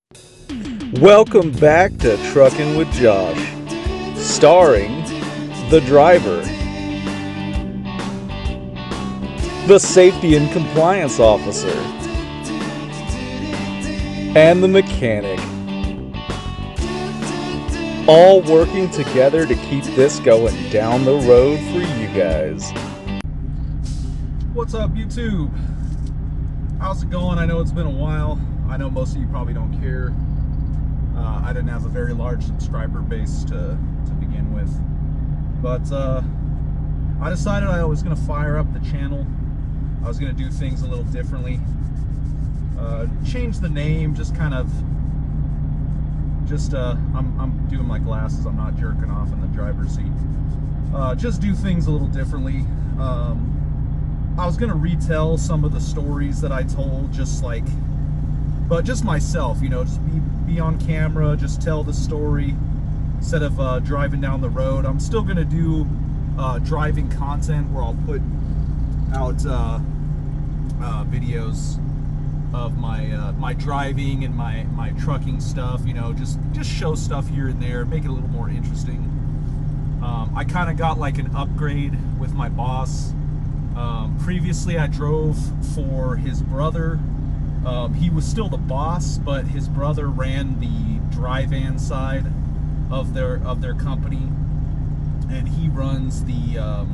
Welcome back to Truckin' with Josh, starring the driver, the safety and compliance officer, and the mechanic, all working together to keep this going down the road for you guys. What's up, YouTube? How's it going? I know it's been a while. I know most of you probably don't care. I didn't have a very large subscriber base to begin with, but I decided I was going to fire up the channel. I was going to do things a little differently, change the name, I'm doing my glasses, I'm not jerking off in the driver's seat. Just do things a little differently. I was going to retell some of the stories that I told, but just myself, you know, just be on camera, just tell the story instead of driving down the road. I'm still gonna do driving content where I'll put out videos of my driving and my trucking stuff. You know, just show stuff here and there, make it a little more interesting. I kind of got like an upgrade with my boss. Previously, I drove for his brother. He was still the boss, but his brother ran the dry van side of their company, and he runs the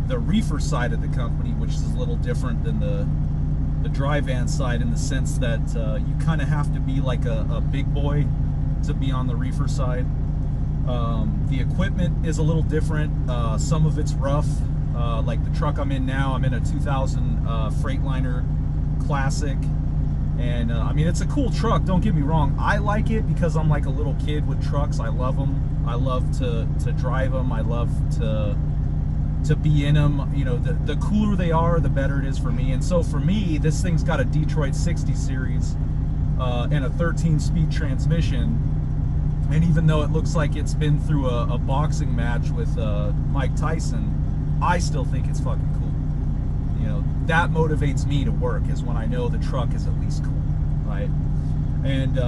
reefer side of the company, which is a little different than the dry van side, in the sense that you kind of have to be like a big boy to be on the reefer side. The equipment is a little different. Some of it's rough. Like the truck I'm in now, I'm in a 2000 Freightliner Classic, and I mean, it's a cool truck, don't get me wrong. I like it because I'm like a little kid with trucks. I love them. I love to drive them. I love to be in them. You know, the cooler they are, the better it is for me. And so for me, this thing's got a Detroit 60 series and a 13-speed transmission, and even though it looks like it's been through a boxing match with Mike Tyson, I still think it's fucking cool. You know, that motivates me to work, is when I know the truck is at least cool, right? And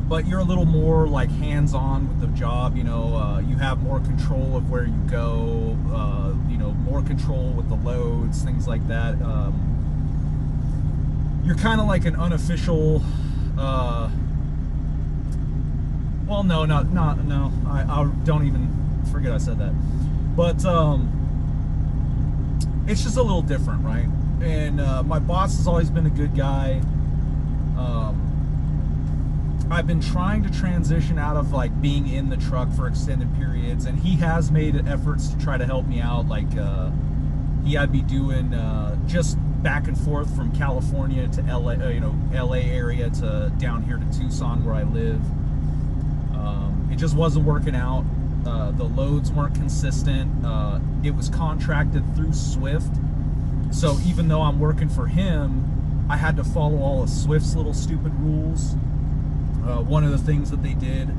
but you're a little more like hands-on with the job. You know, you have more control of where you go, you know, more control with the loads, things like that. You're kind of like an unofficial well, no, I don't even forget I said that, but it's just a little different, right? And my boss has always been a good guy. I've been trying to transition out of like being in the truck for extended periods, and he has made efforts to try to help me out. Like he had me doing just back and forth from California to LA, you know, LA area to down here to Tucson where I live. It just wasn't working out. The loads weren't consistent. It was contracted through Swift, so even though I'm working for him, I had to follow all of Swift's little stupid rules. One of the things that they did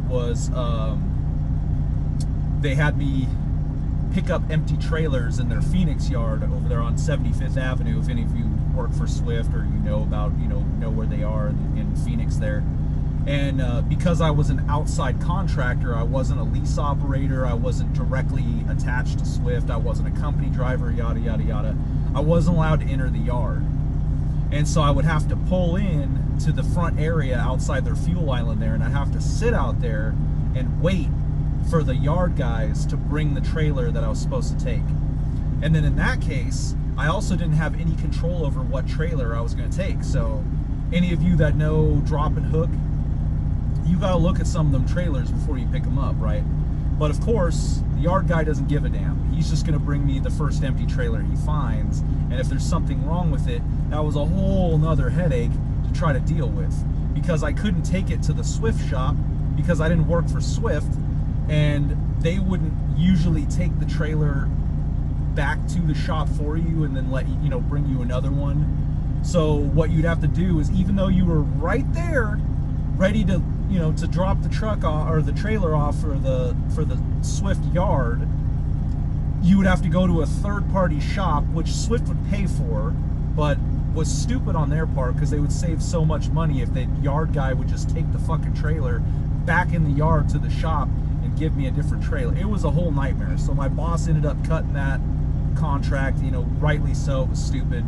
was they had me pick up empty trailers in their Phoenix yard over there on 75th Avenue. If any of you work for Swift, or you know about, you know where they are in Phoenix there. And because I was an outside contractor, I wasn't a lease operator, I wasn't directly attached to Swift, I wasn't a company driver, yada, yada, yada, I wasn't allowed to enter the yard. And so I would have to pull in to the front area outside their fuel island there, and I'd have to sit out there and wait for the yard guys to bring the trailer that I was supposed to take. And then in that case, I also didn't have any control over what trailer I was going to take. So any of you that know drop and hook, you got to look at some of them trailers before you pick them up, right? But of course, the yard guy doesn't give a damn. He's just going to bring me the first empty trailer he finds, and if there's something wrong with it, that was a whole nother headache to try to deal with, because I couldn't take it to the Swift shop because I didn't work for Swift, and they wouldn't usually take the trailer back to the shop for you and then let you, you know, bring you another one. So what you'd have to do is, even though you were right there ready to, you know, to drop the truck off, or the trailer off for the Swift yard, you would have to go to a third-party shop, which Swift would pay for, but was stupid on their part because they would save so much money if the yard guy would just take the fucking trailer back in the yard to the shop and give me a different trailer. It was a whole nightmare. So my boss ended up cutting that contract, you know, rightly so. It was stupid.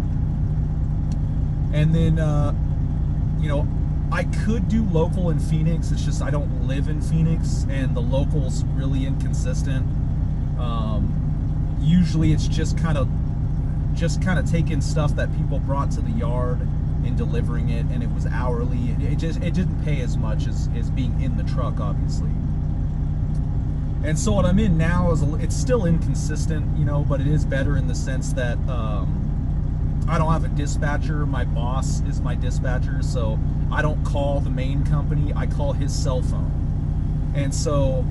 And then, you know, I could do local in Phoenix. It's just I don't live in Phoenix, and the local's really inconsistent. Usually it's just kind of taking stuff that people brought to the yard and delivering it, and it was hourly. It didn't pay as much as being in the truck, obviously. And so what I'm in now is it's still inconsistent, you know, but it is better in the sense that I don't have a dispatcher. My boss is my dispatcher, so I don't call the main company. I call his cell phone. And so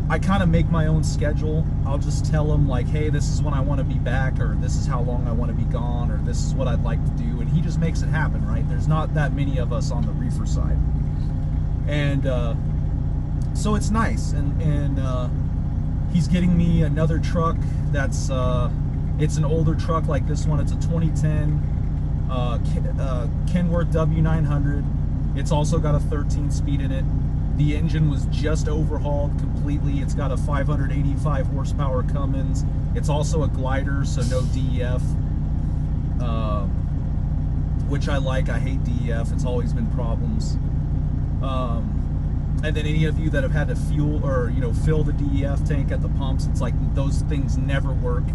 I kind of make my own schedule. I'll just tell him like, hey, this is when I want to be back, or this is how long I want to be gone, or this is what I'd like to do. And he just makes it happen, right? There's not that many of us on the reefer side. And so it's nice. And he's getting me another truck that's, it's an older truck like this one. It's a 2010 Kenworth W900. It's also got a 13-speed in it. The engine was just overhauled completely. It's got a 585 horsepower Cummins. It's also a glider, so no DEF, which I like. I hate DEF. It's always been problems. And then any of you that have had to fuel or, you know, fill the DEF tank at the pumps, it's like those things never work.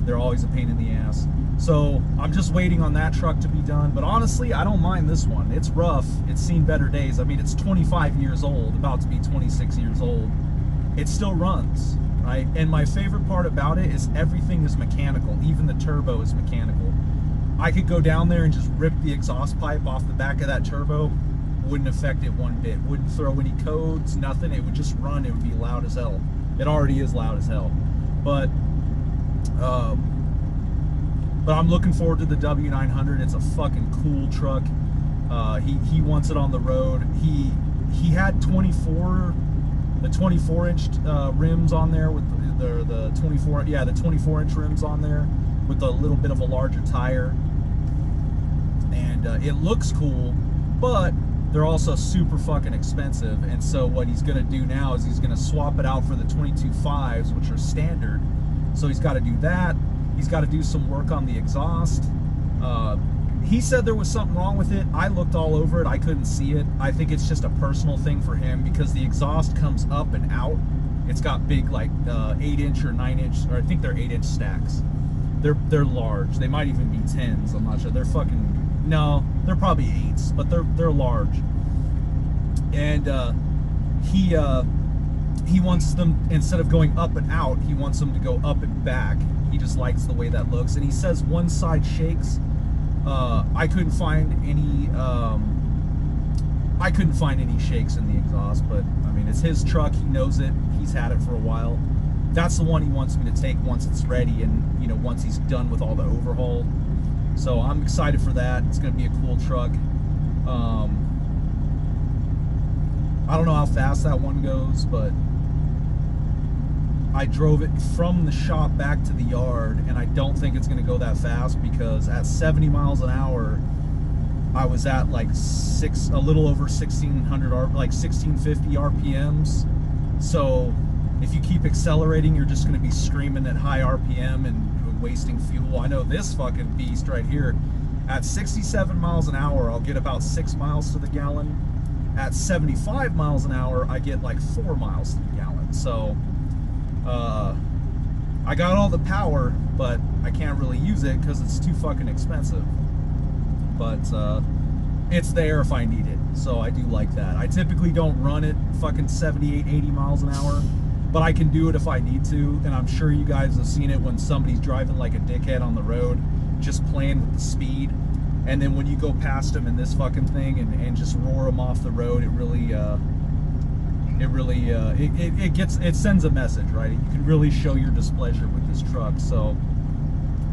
They're always a pain in the ass. So I'm just waiting on that truck to be done. But honestly, I don't mind this one. It's rough. It's seen better days. I mean, it's 25 years old, about to be 26 years old. It still runs, right? And my favorite part about it is everything is mechanical. Even the turbo is mechanical. I could go down there and just rip the exhaust pipe off the back of that turbo. Wouldn't affect it one bit. Wouldn't throw any codes, nothing. It would just run. It would be loud as hell. It already is loud as hell. But I'm looking forward to the W900. It's a fucking cool truck. He wants it on the road. He had the 24-inch rims on there with the 24-inch rims on there with a little bit of a larger tire. And it looks cool, but they're also super fucking expensive. And so what he's gonna do now is he's gonna swap it out for the 22.5s, which are standard. So he's got to do that. He's got to do some work on the exhaust. He said there was something wrong with it. I looked all over it. I couldn't see it. I think it's just a personal thing for him because the exhaust comes up and out. It's got big, like 8-inch or 9-inch, or I think they're 8-inch stacks. They're large. They might even be 10s. I'm not sure. They're fucking, no, they're probably 8s, but they're large. And he wants them, instead of going up and out, he wants them to go up and back. He just likes the way that looks. And he says one side shakes. I couldn't find any shakes in the exhaust, but I mean, it's his truck. He knows it. He's had it for a while. That's the one he wants me to take once it's ready, and, you know, once he's done with all the overhaul. So I'm excited for that. It's going to be a cool truck. I don't know how fast that one goes, but I drove it from the shop back to the yard, and I don't think it's going to go that fast because at 70 miles an hour, I was at like a little over 1600, like 1650 RPMs. So if you keep accelerating, you're just going to be screaming at high RPM and wasting fuel. I know this fucking beast right here, at 67 miles an hour, I'll get about 6 miles to the gallon. At 75 miles an hour, I get like 4 miles to the gallon. So I got all the power, but I can't really use it because it's too fucking expensive. But it's there if I need it, so I do like that. I typically don't run it fucking 78, 80 miles an hour, but I can do it if I need to. And I'm sure you guys have seen it when somebody's driving like a dickhead on the road, just playing with the speed. And then when you go past them in this fucking thing and just roar them off the road, it sends a message, right? You can really show your displeasure with this truck. So,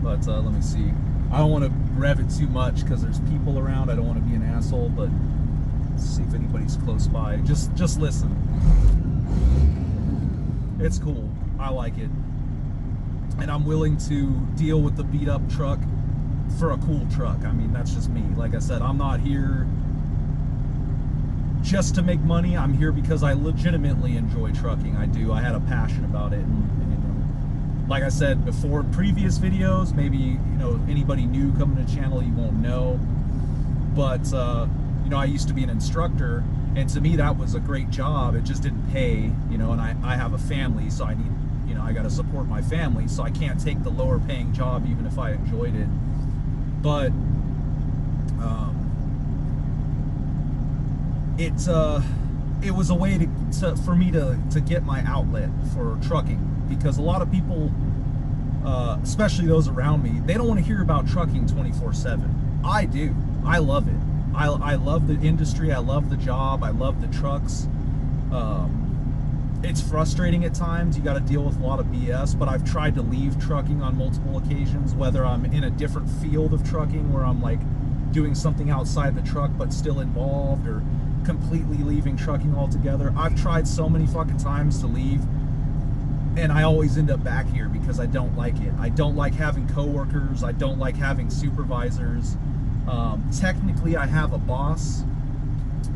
but let me see. I don't want to rev it too much because there's people around. I don't want to be an asshole, but let's see if anybody's close by. Just listen. It's cool. I like it. And I'm willing to deal with the beat up truck for a cool truck. I mean, that's just me. Like I said, I'm not here just to make money. I'm here because I legitimately enjoy trucking. I do. I had a passion about it, and like I said before in previous videos, maybe, you know, anybody new coming to the channel, you won't know, but you know, I used to be an instructor, and to me that was a great job. It just didn't pay, you know, and I have a family, so I need, you know, I got to support my family, so I can't take the lower paying job even if I enjoyed it. But it was a way for me to get my outlet for trucking, because a lot of people, especially those around me, they don't want to hear about trucking 24/7. I do. I love it. I love the industry. I love the job. I love the trucks. It's frustrating at times. You got to deal with a lot of BS, but I've tried to leave trucking on multiple occasions, whether I'm in a different field of trucking where I'm like doing something outside the truck but still involved, or completely leaving trucking altogether. I've tried so many fucking times to leave, and I always end up back here because I don't like it. I don't like having coworkers. I don't like having supervisors. Technically I have a boss,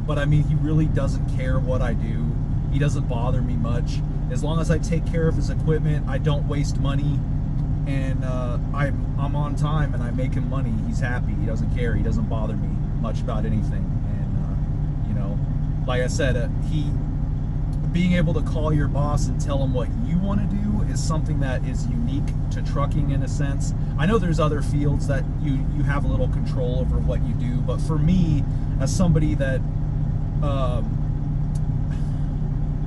but I mean, he really doesn't care what I do. He doesn't bother me much. As long as I take care of his equipment, I don't waste money, and I'm on time and I make him money. He's happy. He doesn't care. He doesn't bother me much about anything. And you know, like I said, being able to call your boss and tell him what you want to do is something that is unique to trucking in a sense. I know there's other fields that you have a little control over what you do, but for me, as somebody that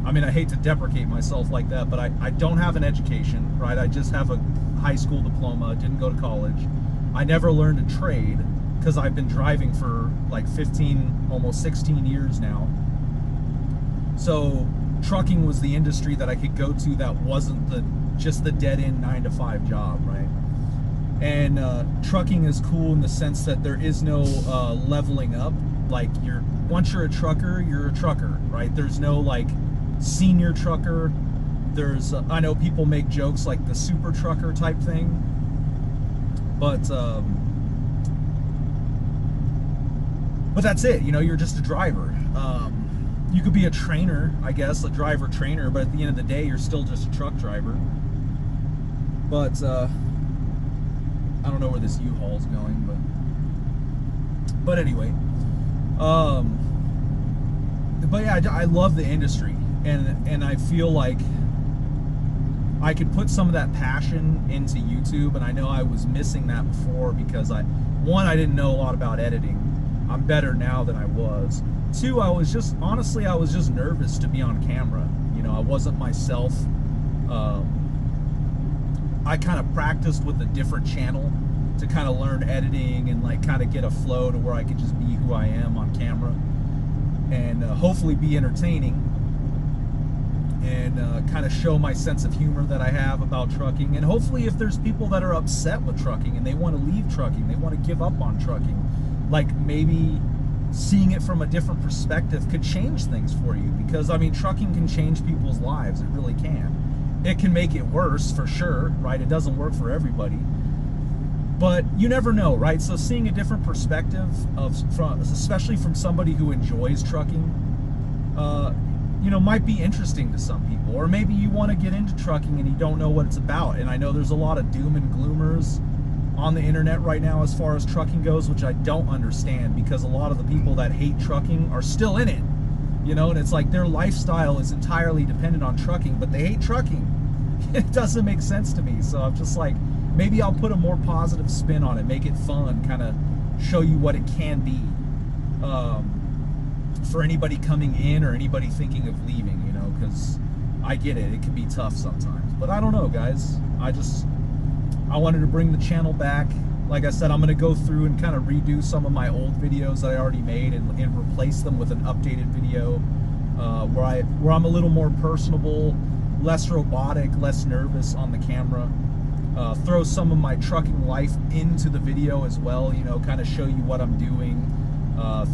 I mean, I hate to deprecate myself like that, but I don't have an education, right? I just have a high school diploma, didn't go to college. I never learned a trade because I've been driving for like 15, almost 16 years now. So trucking was the industry that I could go to that wasn't just the dead-end 9-to-5 job, right? And trucking is cool in the sense that there is no leveling up. Like, once you're a trucker, right? There's no like senior trucker. There's I know people make jokes like the super trucker type thing, but that's it. You know, you're just a driver. You could be a trainer, I guess, a driver trainer, but at the end of the day, you're still just a truck driver. But I don't know where this U-Haul's going, but anyway, but yeah, I love the industry, and I feel like I could put some of that passion into YouTube, and I know I was missing that before because I didn't know a lot about editing. I'm better now than I was. 2, I was just nervous to be on camera. You know, I wasn't myself. I kind of practiced with a different channel to kind of learn editing and like kind of get a flow to where I could just be who I am on camera, and hopefully be entertaining, and kind of show my sense of humor that I have about trucking. And hopefully, if there's people that are upset with trucking and they want to leave trucking, they want to give up on trucking, like maybe seeing it from a different perspective could change things for you. Because I mean, trucking can change people's lives. It really can. It can make it worse for sure, right? It doesn't work for everybody, but you never know, right? So seeing a different perspective especially from somebody who enjoys trucking, you know, might be interesting to some people. Or maybe you want to get into trucking and you don't know what it's about. And I know there's a lot of doom and gloomers on the internet right now as far as trucking goes, which I don't understand, because a lot of the people that hate trucking are still in it, you know, and it's like their lifestyle is entirely dependent on trucking, but they hate trucking. It doesn't make sense to me. So I'm just like, maybe I'll put a more positive spin on it, make it fun, kind of show you what it can be, for anybody coming in or anybody thinking of leaving, you know, because I get it. It can be tough sometimes, but I don't know, guys. I wanted to bring the channel back. Like I said, I'm going to go through and kind of redo some of my old videos that I already made and replace them with an updated video, where I'm a little more personable, less robotic, less nervous on the camera. Throw some of my trucking life into the video as well, you know, kind of show you what I'm doing,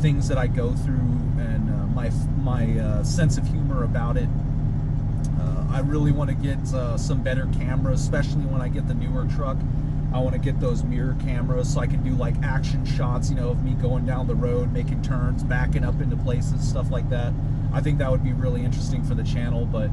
things that I go through, and my sense of humor about it. I really want to get some better cameras, especially when I get the newer truck. I want to get those mirror cameras so I can do like action shots, you know, of me going down the road, making turns, backing up into places, stuff like that. I think that would be really interesting for the channel, but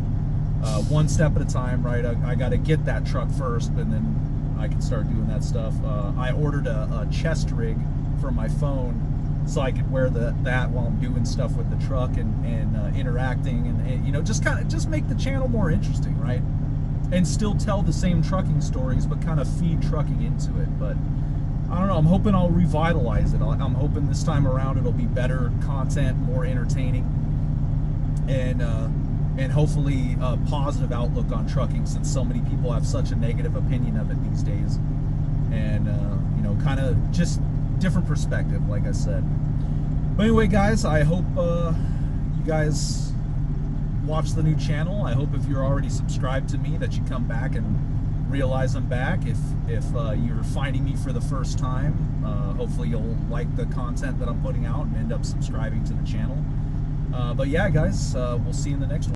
one step at a time, right? I got to get that truck first, and then I can start doing that stuff. I ordered a chest rig for my phone so I could wear that while I'm doing stuff with the truck and interacting and you know, just make the channel more interesting, right? And still tell the same trucking stories, but kind of feed trucking into it. But I don't know, I'm hoping I'll revitalize it. I'm hoping this time around it'll be better content, more entertaining, and hopefully a positive outlook on trucking, since so many people have such a negative opinion of it these days. And you know, kind of just different perspective, like I said. But anyway, guys, I hope you guys watch the new channel. I hope if you're already subscribed to me that you come back and realize I'm back. If you're finding me for the first time, hopefully you'll like the content that I'm putting out and end up subscribing to the channel. But yeah, guys, we'll see you in the next one.